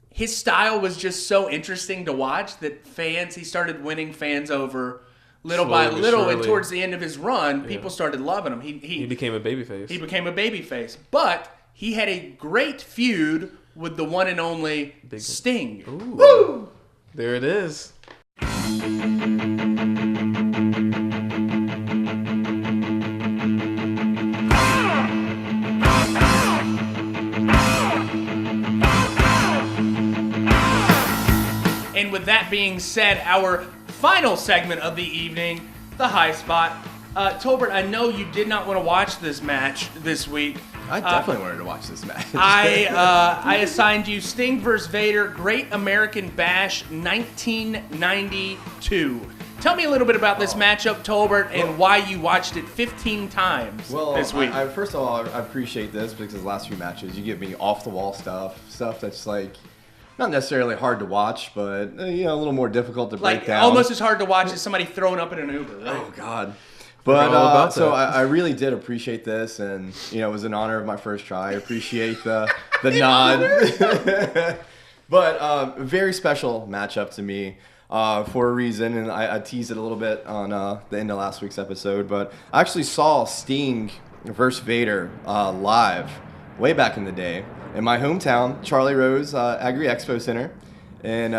his style was just so interesting to watch that he started winning fans over little by Slowly but little. And surely. towards the end of his run, people started loving him. He became a babyface. He became a babyface. But he had a great feud with the one and only Sting. Ooh. Woo! There it is. And with that being said, our final segment of the evening, the high spot. Tolbert, I know you did not want to watch this match this week. I definitely wanted to watch this match. I assigned you Sting vs. Vader, Great American Bash 1992. Tell me a little bit about this matchup, Tolbert, and why you watched it 15 times this week. First of all, I appreciate this because the last few matches you give me off the wall stuff that's like not necessarily hard to watch, but a little more difficult to break down. Almost as hard to watch as somebody throwing up in an Uber. Right? Oh God. But all about so that. I really did appreciate this, and it was an honor of my first try. I appreciate the nod. But very special matchup to me for a reason, and I teased it a little bit on the end of last week's episode. But I actually saw Sting versus Vader live way back in the day in my hometown, Charlie Rose Agri Expo Center. And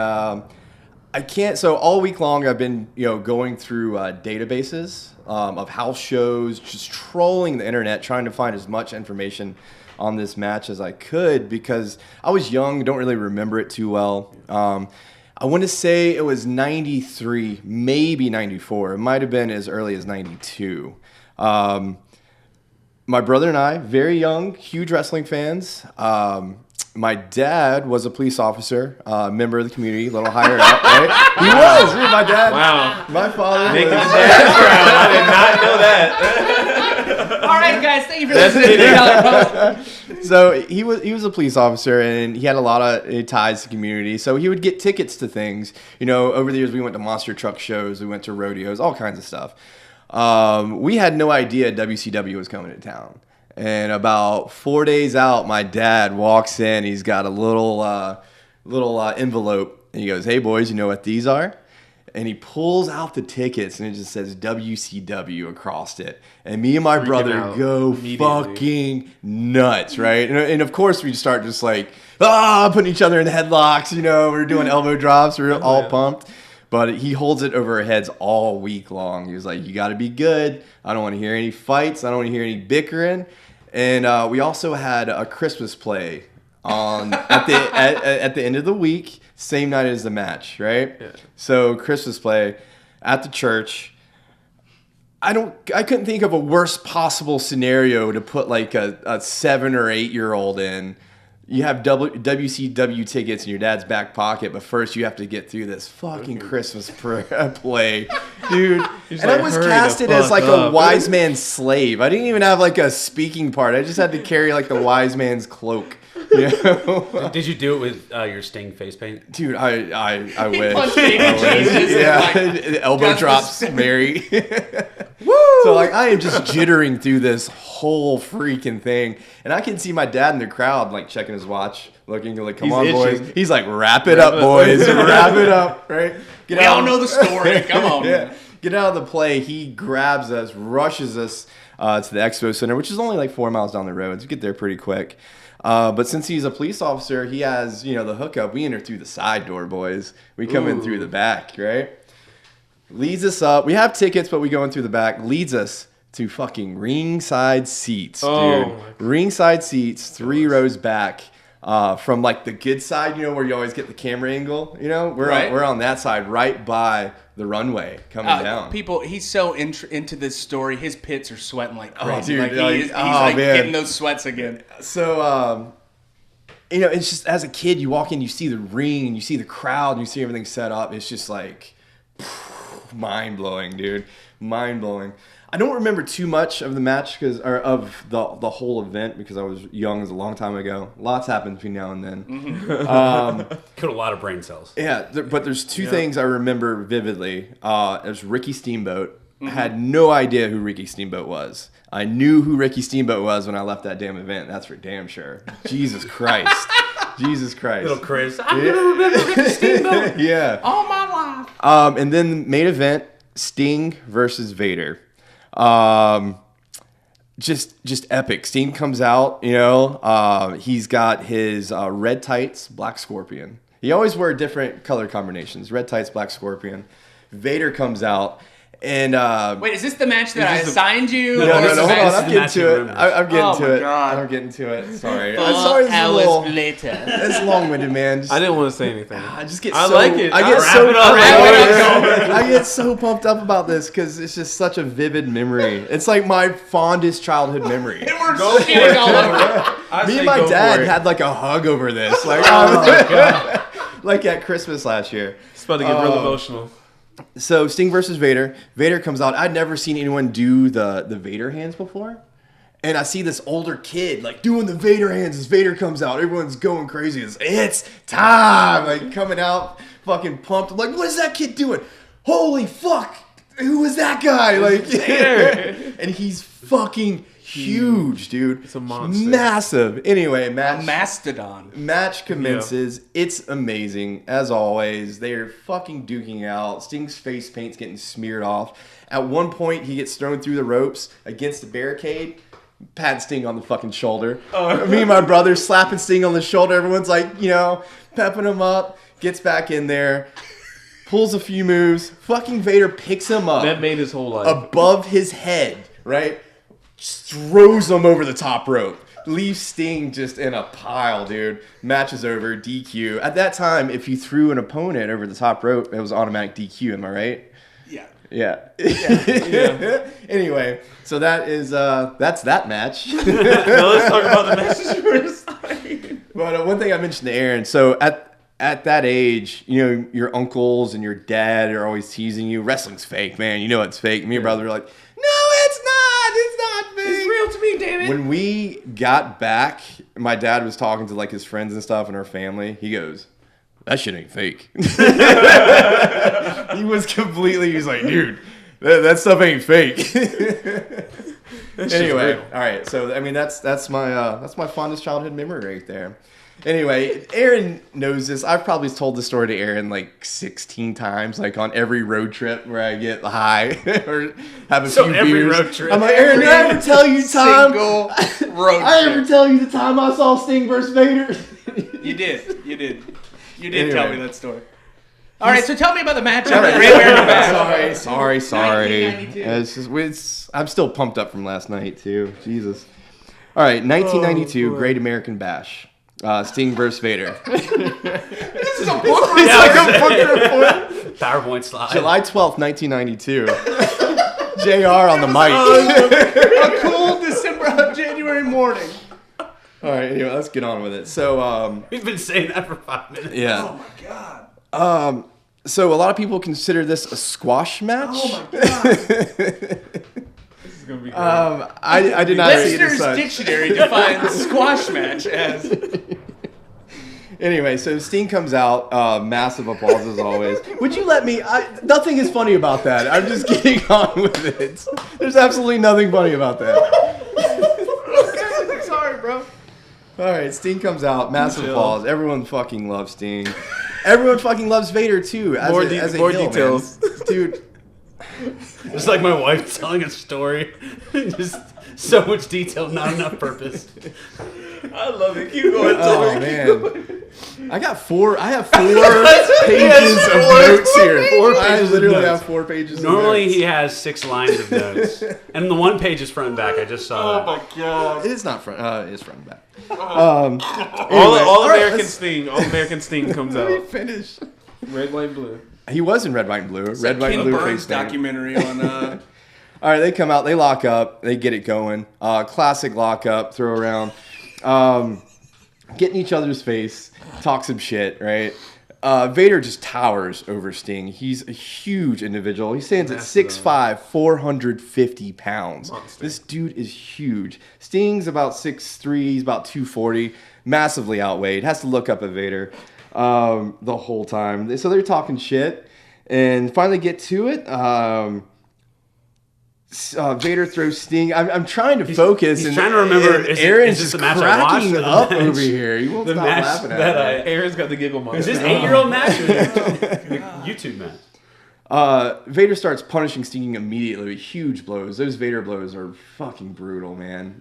so all week long I've been, going through databases of house shows, just trolling the internet, trying to find as much information on this match as I could because I was young, don't really remember it too well. I want to say it was 93, maybe 94. It might have been as early as 92. My brother and I, very young, huge wrestling fans. My dad was a police officer, member of the community, a little higher up, right? He was. Dude, my dad. Wow. My father Making was. the dad proud. I did not know that. All right, guys, thank you for listening to $3 post. So he was a police officer, and he had a lot of ties to the community. So he would get tickets to things. Over the years, we went to monster truck shows, we went to rodeos, all kinds of stuff. We had no idea WCW was coming to town. And about 4 days out, my dad walks in. He's got a little envelope, and he goes, "Hey boys, you know what these are?" And he pulls out the tickets, and it just says WCW across it. And me and my brother go fucking nuts, right? And of course, we start just like putting each other in headlocks. We're doing elbow drops. We're all pumped. But he holds it over our heads all week long. He was like, "You got to be good. I don't want to hear any fights. I don't want to hear any bickering." And we also had a Christmas play at the end of the week, same night as the match, right? Yeah. So Christmas play at the church. I couldn't think of a worst possible scenario to put like a 7 or 8 year old in. You have WCW tickets in your dad's back pocket, but first you have to get through this fucking Christmas play, dude. And I was casted as like a wise man's slave. I didn't even have like a speaking part. I just had to carry like the wise man's cloak. Did you do it with your Sting face paint? Dude, I wish. Yeah, elbow drops, Mary. Woo! So like I am just jittering through this whole freaking thing, and I can see my dad in the crowd like checking his watch, looking like, "Come on, boys." He's like, "Wrap it up, boys. Wrap it up." Right? We all know the story. Come on. Yeah. Get out of the play. He grabs us, rushes us to the Expo Center, which is only like 4 miles down the road. So we get there pretty quick. But since he's a police officer, he has, the hookup. We enter through the side door, boys. We come in through the back, right? Leads us up. We have tickets, but we go in through the back. Leads us to fucking ringside seats, dude. Ringside seats, 3 rows back. From like the good side, where you always get the camera angle. We're on that side, right by the runway coming down. People, he's so into this story. His pits are sweating like crazy. Dude, he's getting those sweats again. So, it's just as a kid, you walk in, you see the ring, and you see the crowd, and you see everything set up. It's just like mind blowing, dude. Mind blowing. I don't remember too much of the match of the whole event because I was young. It was a long time ago. Lots happened between now and then. Mm-hmm. Killed a lot of brain cells. Yeah, but there's two things I remember vividly. There's Ricky Steamboat. I had no idea who Ricky Steamboat was. I knew who Ricky Steamboat was when I left that damn event. That's for damn sure. Jesus Christ. Jesus Christ. Little Chris. I'm going to remember Ricky Steamboat. Yeah. All my life. And then the main event, Sting versus Vader. Just epic. Sting comes out, he's got his red tights, black scorpion. He always wore different color combinations. Red tights, black scorpion. Vader comes out. And wait, is this the match that I assigned you? No, hold on. I'm getting to it. I'm getting to it. God. I'm getting to it. Sorry. 4 sorry. hours later. It's long-winded, man. I didn't want to say anything. I just get. I like it. I get Wrap it up. I get so pumped up about this because it's just such a vivid memory. It's like my fondest childhood memory. And we're shitting all over. Me and my dad had like a hug over this, like like at Christmas last year. It's about to get real emotional. So Sting versus Vader. Vader comes out. I'd never seen anyone do the Vader hands before. And I see this older kid like doing the Vader hands as Vader comes out. Everyone's going crazy. It's time. Like coming out fucking pumped. I'm like, what is that kid doing? Holy fuck. Who is that guy? Like and he's fucking huge, dude. It's a monster. Massive. Anyway, Mastodon. Match commences. Yeah. It's amazing. As always, they are fucking duking out. Sting's face paint's getting smeared off. At one point, he gets thrown through the ropes against the barricade. patting Sting on the fucking shoulder. Me and my brother slapping Sting on the shoulder. Everyone's like, pepping him up. Gets back in there. Pulls a few moves. Fucking Vader picks him up. That made his whole life. Above his head, right? Just throws him over the top rope. Leaves Sting just in a pile, dude. Match is over. DQ. At that time, if you threw an opponent over the top rope, it was automatic DQ. Am I right? Yeah. Anyway, so that's that match. Now let's talk about the matches you were citing. But one thing I mentioned to Aaron, so at that age, your uncles and your dad are always teasing you. Wrestling's fake, man. You know it's fake. Me and brother were like, no, it's not. It's not fake. It's real to me, damn it. When we got back, my dad was talking to like his friends and stuff and our family. He goes, that shit ain't fake. He was like, dude, that stuff ain't fake. Anyway, all right. So I mean, that's my fondest childhood memory right there. Anyway, Aaron knows this. I've probably told the story to Aaron like 16 times, like on every road trip where I get high or have a few every beers. road trip. I'm like, Aaron, did I ever tell you time? Road I ever tell you the time I saw Sting versus Vader? You did. You did Anyway. tell me that story. All right, so tell me about the match. All right. Great American Bash. Sorry. 1992. I'm still pumped up from last night too. Jesus. All right, 1992, Great American Bash. Sting versus Vader. This is a book It's like a book report. PowerPoint slide. July 12th, 1992. JR on the mic. a cool January morning. All right, anyway, let's get on with it. So, We've been saying that for 5 minutes. yeah. Oh my god. So a lot of people consider this a squash match. Oh my god. This is gonna be great. I did not see it as Webster's such. Dictionary defines squash match as. Anyway, so Sting comes out, massive applause as always. Would you let me? Nothing is funny about that. I'm just getting on with it. There's absolutely nothing funny about that. Okay, sorry, bro. All right, Sting comes out, massive applause. Everyone fucking loves Sting. Everyone fucking loves Vader too. As More a more heel, details. man. Dude. It's like my wife telling a story. Just so much detail, not enough purpose. I love it. Keep going. Oh man. I have 4 pages of notes here. 4 I pages of literally notes. have 4 pages of Normally notes. he has 6 lines of notes, and the one page is front and back. I just saw that. my god. It is not front. It is front and back. All American let's- Sting. All American Sting comes Let me out. finish. Red, white, blue. He was in Red, White, and Blue. Red, White, and King Blue Burns face paint. documentary on. All right, they come out, they lock up, they get it going. Classic lock up, throw around, get in each other's face, talk some shit, right? Vader just towers over Sting. He's a huge individual. He stands at 6'5", 450 pounds. Monster. This dude is huge. Sting's about 6'3", he's about 240, massively outweighed. Has to look up at Vader the whole time. So they're talking shit, and finally get to it. Vader throws Sting. I'm trying to focus. He's and trying to remember, and is Aaron's this just the match I watched cracking or the up match- over here. He won't the stop match laughing at that me. Aaron's got the giggle monster. Is this 8-year-old match or the YouTube match? Vader starts punishing Sting immediately with huge blows. Those Vader blows are fucking brutal, man.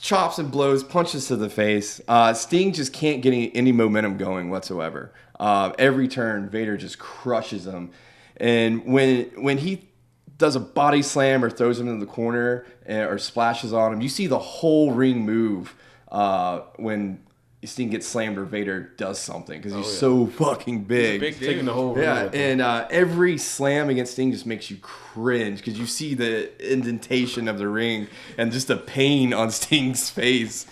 Chops and blows, punches to the face. Sting just can't get any momentum going whatsoever. Every turn, Vader just crushes him. And when he does a body slam or throws him into the corner or splashes on him, you see the whole ring move when Sting gets slammed or Vader does something because he's so fucking big. Big taking the whole Yeah, room with him. and every slam against Sting just makes you cringe because you see the indentation of the ring and just the pain on Sting's face.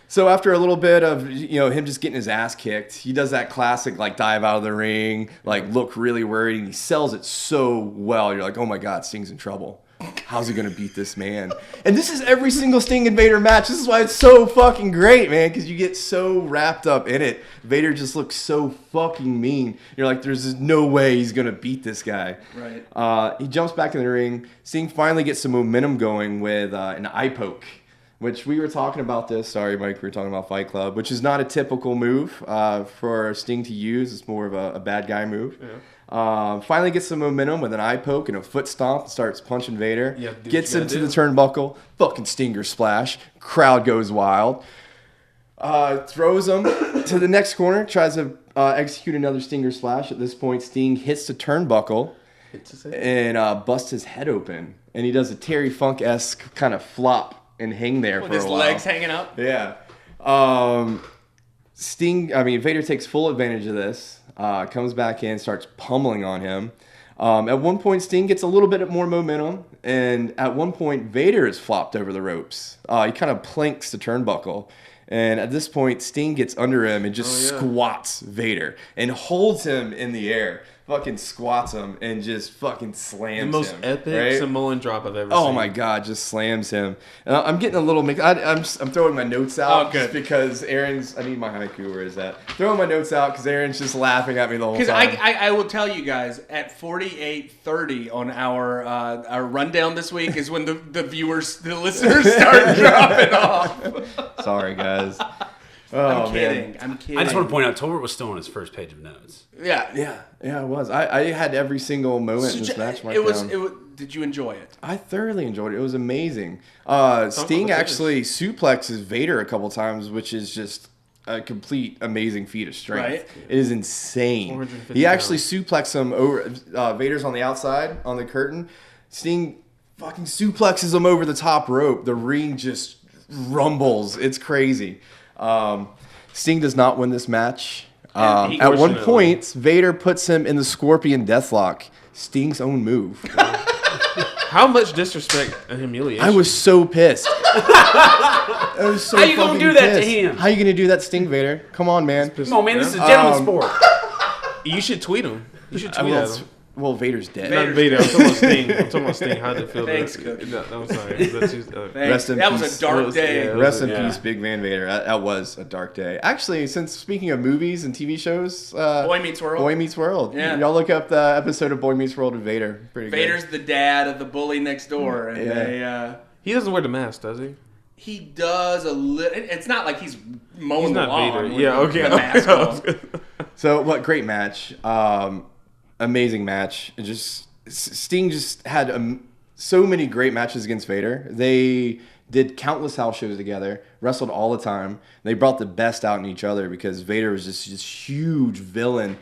So after a little bit of him just getting his ass kicked, he does that classic like dive out of the ring, like look really worried, and he sells it so well. You're like, oh my god, Sting's in trouble. How's he gonna beat this man? And this is every single Sting and Vader match. This is why it's so fucking great, man, because you get so wrapped up in it. Vader just looks so fucking mean. You're like, there's no way he's gonna beat this guy. Right. He jumps back in the ring. Sting finally gets some momentum going with an eye poke, which we were talking about this. Sorry, Mike, we were talking about Fight Club, which is not a typical move for Sting to use. It's more of a bad guy move. Yeah. Finally gets some momentum with an eye poke and a foot stomp and starts punching Vader. Yeah, gets into the turnbuckle. Fucking Stinger splash. Crowd goes wild. Throws him to the next corner. Tries to execute another Stinger splash. At this point, Sting hits the turnbuckle and busts his head open. And he does a Terry Funk-esque kind of flop and hang there with for a while. With his legs hanging up? Yeah. Vader takes full advantage of this. Comes back in, starts pummeling on him. At one point, Sting gets a little bit more momentum. And at one point, Vader is flopped over the ropes. He kind of planks the turnbuckle. And at this point, Sting gets under him and just squats Vader and holds him in the air. Fucking squats him and just fucking slams him. The most epic Samoan drop I've ever seen. Oh my god, just slams him. I'm getting a little mixed. I'm throwing my notes out just because Aaron's. I need my haiku. Where is that? Throwing my notes out because Aaron's just laughing at me the whole time. Because I will tell you guys at 48:30 on our rundown this week is when the listeners start dropping off. Sorry guys. I'm kidding. I'm kidding. I just want to point out, Tolbert was still on his first page of notes. Yeah, it was. I had every single moment in this match. Did you enjoy it? I thoroughly enjoyed it. It was amazing. Sting actually suplexes Vader a couple times, which is just a complete amazing feat of strength. Right. It is insane. He actually suplexes him over. Vader's on the outside on the curtain. Sting fucking suplexes him over the top rope. The ring just rumbles. It's crazy. Sting does not win this match. At one point, Vader puts him in the Scorpion Deathlock. Sting's own move. How much disrespect and humiliation. I was so pissed. I was so How you gonna do that to him? How you gonna do that, Sting Vader? Come on, man. Come on, man. This is a gentleman's sport. You should tweet him. You should tweet at him. Well, Vader's dead. Not Vader. I'm talking about Sting. I'm talking about Sting. How did it feel? Thanks, Cookie. No, I'm sorry. Rest in that peace. was a dark day. Rest in peace, Big Van Vader. That was a dark day. Actually, since speaking of movies and TV shows, Boy Meets World. Boy Meets World. Yeah. Y'all look up the episode of Boy Meets World with Vader. Pretty Vader's good. the dad of the bully next door, and he doesn't wear the mask, does he? He does a little. It's not like he's mowing the lawn. Vader. Yeah, okay. The mask on. So, what great match. Amazing match. Sting just had so many great matches against Vader. They did countless house shows together, wrestled all the time. They brought the best out in each other because Vader was just this huge villain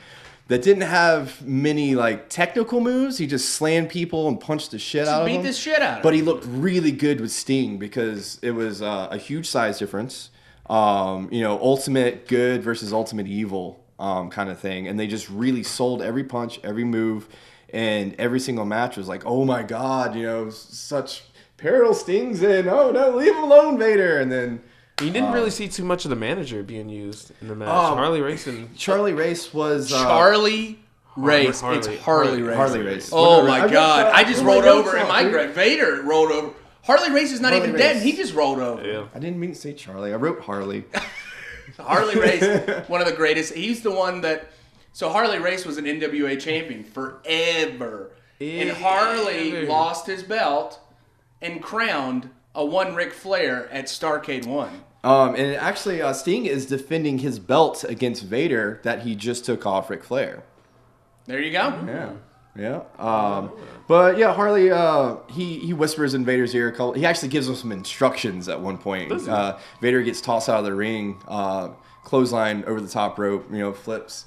that didn't have many technical moves. He just slammed people and punched the shit out of them. Beat the shit out of them. But he looked really good with Sting because it was a huge size difference. Ultimate good versus ultimate evil. Kind of thing, and they just really sold every punch, every move, and every single match was like, oh my god, such peril Sting's in. Oh no, leave him alone, Vader. And then you didn't really see too much of the manager being used in the match. Harley Race was Charlie Race. Harley. It's Harley Race. Harley Race. Oh my god! I just rolled over in my grave. Vader rolled over. Harley Race is not even dead, and he just rolled over. Yeah. I didn't mean to say Charlie. I wrote Harley. Harley Race, one of the greatest. He's the one that. So Harley Race was an NWA champion forever, and Harley lost his belt and crowned a one Ric Flair at Starrcade 1. And actually, Sting is defending his belt against Vader that he just took off Ric Flair. There you go. Yeah. But yeah, Harley, he whispers in Vader's ear. He actually gives him some instructions at one point. Vader gets tossed out of the ring, clothesline over the top rope, flips.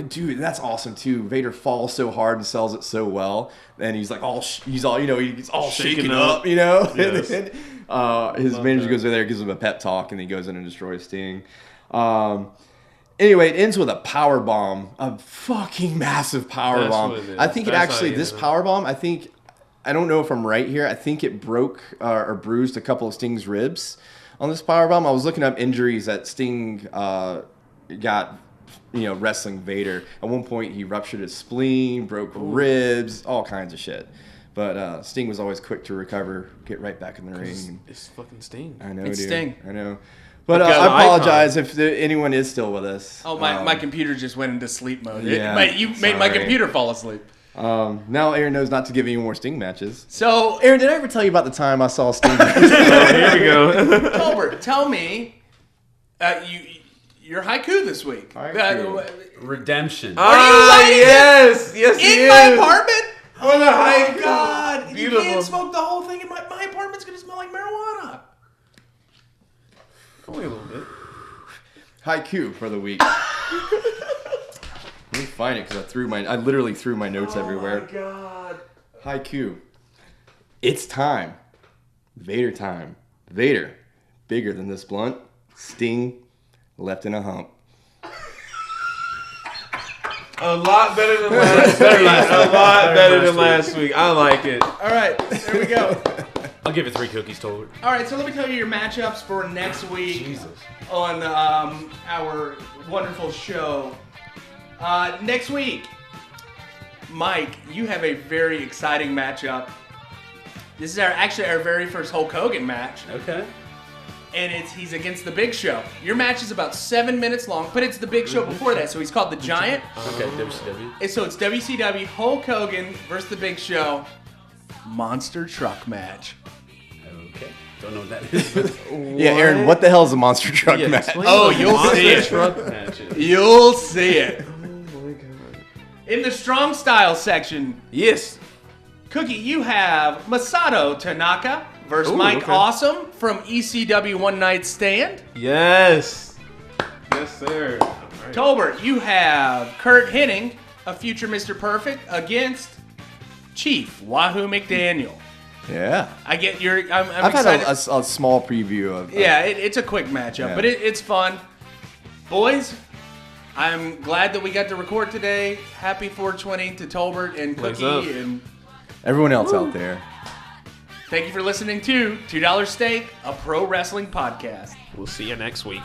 Dude, that's awesome too. Vader falls so hard and sells it so well, and he's like he's all shaken up, Yes. And then, his manager goes over there, gives him a pep talk, and he goes in and destroys Sting. Anyway, it ends with a power bomb, a fucking massive power bomb. I think this power bomb, I don't know if I'm right here. I think it broke or bruised a couple of Sting's ribs on this power bomb. I was looking up injuries that Sting got, wrestling Vader. At one point, he ruptured his spleen, broke ribs, all kinds of shit. But Sting was always quick to recover, get right back in the ring. It's fucking Sting. I know, it's dude. Sting. I know. But I apologize if anyone is still with us. Oh, my computer just went into sleep mode. Yeah, You made my computer fall asleep. Now Aaron knows not to give any more Sting matches. So, Aaron, did I ever tell you about the time I saw Sting? Here we go. Tolbert, tell me, you're HIGHKu this week. HIGHKu. Redemption. Are you lighting yes, yes, he in my is. apartment? Oh, the Oh, God. Beautiful. You can't smoke the whole thing in my apartment's going to smell like marijuana. Only a little bit. HIGHKu for the week. Let me find it because I literally threw my notes everywhere. Oh, my God. HIGHKu. It's time. Vader time. Vader. Bigger than this blunt. Sting. Left in a hump. A lot better than last week. A lot better than last week. I like it. All right, there we go. I'll give it 3 cookies, Tolbert. All right, so let me tell you your matchups for next week on our wonderful show. Next week, Mike, you have a very exciting matchup. This is actually our very first Hulk Hogan match. Okay. And he's against the Big Show. Your match is about 7 minutes long, but it's the Big Show before that, so he's called the Giant. Okay, WCW. And so it's WCW, Hulk Hogan versus the Big Show, monster truck match. Okay. Don't know what that is. But Yeah, Aaron, what the hell is a monster truck match? Oh, you'll see it. Truck matches. You'll see it. Oh my God. In the strong style section, Yes. Cookie, you have Masato Tanaka versus Ooh, Mike okay. Awesome from ECW One Night Stand. Yes. Yes, sir. All right. Tolbert, you have Kurt Hennig, a future Mr. Perfect, against Chief Wahoo McDaniel. Yeah. I get your. I'm I've had excited. a small preview of. Yeah, it's a quick matchup, Yeah. but it's fun. Boys, I'm glad that we got to record today. Happy 420 to Tolbert and What's Cookie, up? and Everyone else out there. thank you for listening to $2 Steak, a pro wrestling podcast. We'll see you next week.